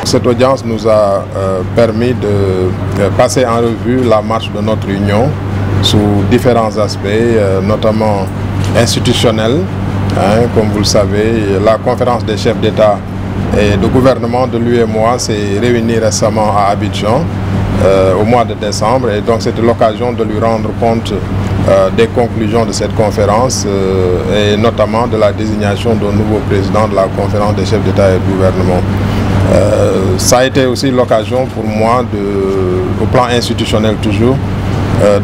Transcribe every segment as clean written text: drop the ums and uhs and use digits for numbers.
Cette audience nous a permis de passer en revue la marche de notre union sous différents aspects, notamment institutionnels. Comme vous le savez, la conférence des chefs d'État et de gouvernement de l'UEMOA s'est réunie récemment à Abidjan au mois de décembre, et donc c'était l'occasion de lui rendre compte des conclusions de cette conférence et notamment de la désignation d'un nouveau président de la conférence des chefs d'État et de gouvernement. Ça a été aussi l'occasion pour moi, au plan institutionnel toujours,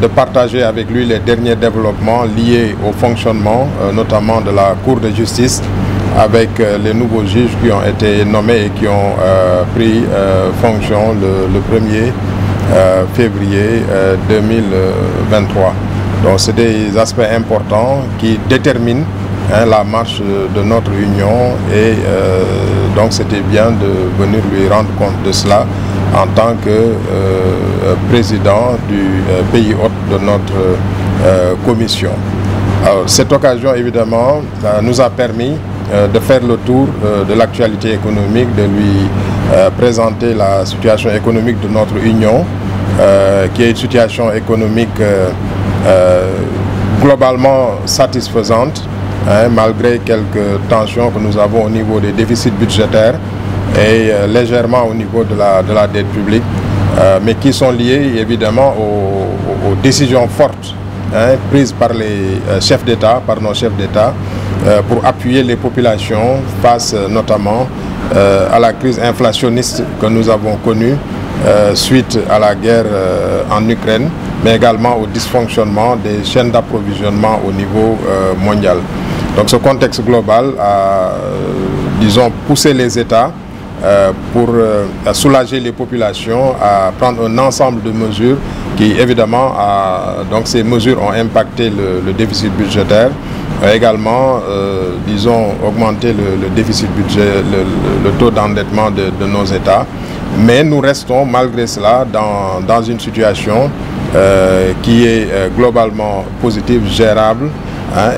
de partager avec lui les derniers développements liés au fonctionnement, notamment de la Cour de justice, avec les nouveaux juges qui ont été nommés et qui ont pris fonction le 1er février 2023. Donc c'est des aspects importants qui déterminent la marche de notre union, et donc c'était bien de venir lui rendre compte de cela en tant que président du pays hôte de notre commission. Alors, cette occasion évidemment nous a permis de faire le tour de l'actualité économique, de lui présenter la situation économique de notre union, qui est une situation économique globalement satisfaisante, malgré quelques tensions que nous avons au niveau des déficits budgétaires et légèrement au niveau de la dette publique, mais qui sont liés évidemment aux décisions fortes prises par les chefs d'État, par nos chefs d'État, pour appuyer les populations face notamment à la crise inflationniste que nous avons connue suite à la guerre en Ukraine, mais également au dysfonctionnement des chaînes d'approvisionnement au niveau mondial. Donc ce contexte global a, disons, poussé les États pour soulager les populations à prendre un ensemble de mesures qui, évidemment, donc ces mesures ont impacté le déficit budgétaire, également, disons, augmenté le déficit budget, le taux d'endettement de nos États. Mais nous restons, malgré cela, dans une situation qui est globalement positive, gérable,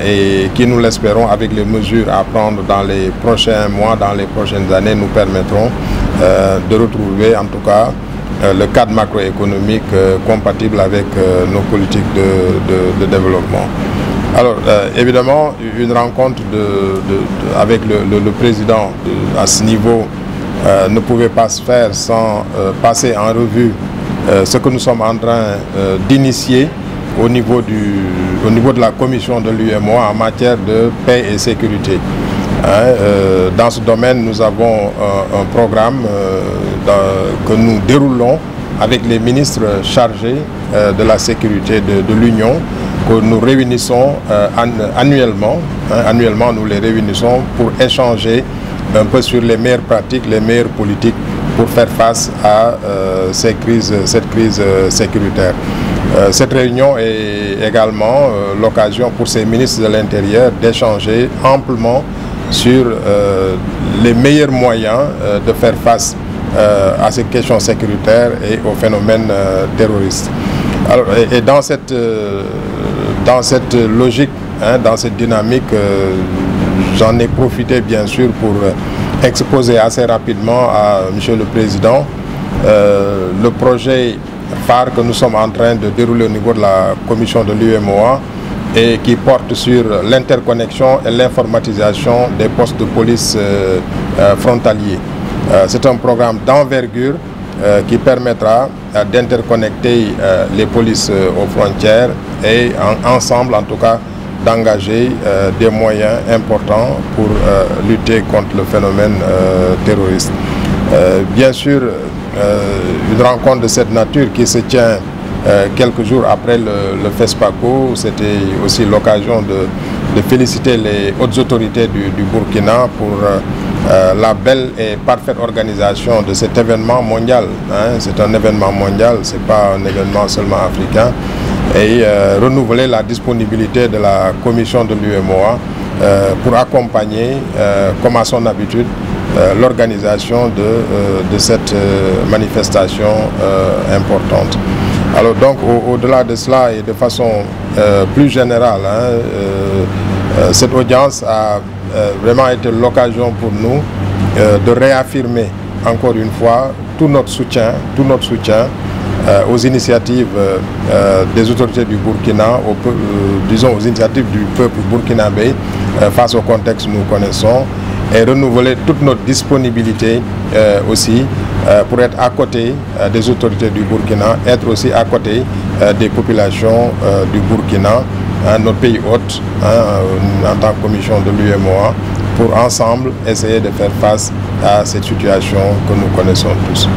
et qui, nous l'espérons, avec les mesures à prendre dans les prochains mois, dans les prochaines années, nous permettront de retrouver en tout cas le cadre macroéconomique compatible avec nos politiques de développement. Alors évidemment, une rencontre avec le président à ce niveau ne pouvait pas se faire sans passer en revue ce que nous sommes en train d'initier au niveau de la commission de l'UEMOA en matière de paix et sécurité. Dans ce domaine, nous avons un programme que nous déroulons avec les ministres chargés de la sécurité de l'Union, que nous réunissons annuellement. Annuellement, nous les réunissons pour échanger un peu sur les meilleures pratiques, les meilleures politiques pour faire face à cette crise sécuritaire. Cette réunion est également l'occasion pour ces ministres de l'Intérieur d'échanger amplement sur les meilleurs moyens de faire face à ces questions sécuritaires et aux phénomènes terroristes. Alors, et dans cette logique, dans cette dynamique, j'en ai profité bien sûr pour exposer assez rapidement à M. le Président le projet phare que nous sommes en train de dérouler au niveau de la commission de l'UEMOA et qui porte sur l'interconnexion et l'informatisation des postes de police frontaliers. C'est un programme d'envergure qui permettra d'interconnecter les polices aux frontières et ensemble en tout cas d'engager des moyens importants pour lutter contre le phénomène terroriste. Bien sûr, une rencontre de cette nature qui se tient quelques jours après le FESPACO, c'était aussi l'occasion de féliciter les hautes autorités du Burkina pour la belle et parfaite organisation de cet événement mondial. C'est un événement mondial, ce n'est pas un événement seulement africain. Et renouveler la disponibilité de la commission de l'UEMOA pour accompagner, comme à son habitude, l'organisation de cette manifestation importante. Alors donc au-delà de cela et de façon plus générale, cette audience a vraiment été l'occasion pour nous de réaffirmer encore une fois tout notre soutien aux initiatives des autorités du Burkina, disons aux initiatives du peuple burkinabé face au contexte que nous connaissons, et renouveler toute notre disponibilité aussi pour être à côté des autorités du Burkina, être aussi à côté des populations du Burkina, notre pays hôte, en tant que commission de l'UEMOA, pour ensemble essayer de faire face à cette situation que nous connaissons tous.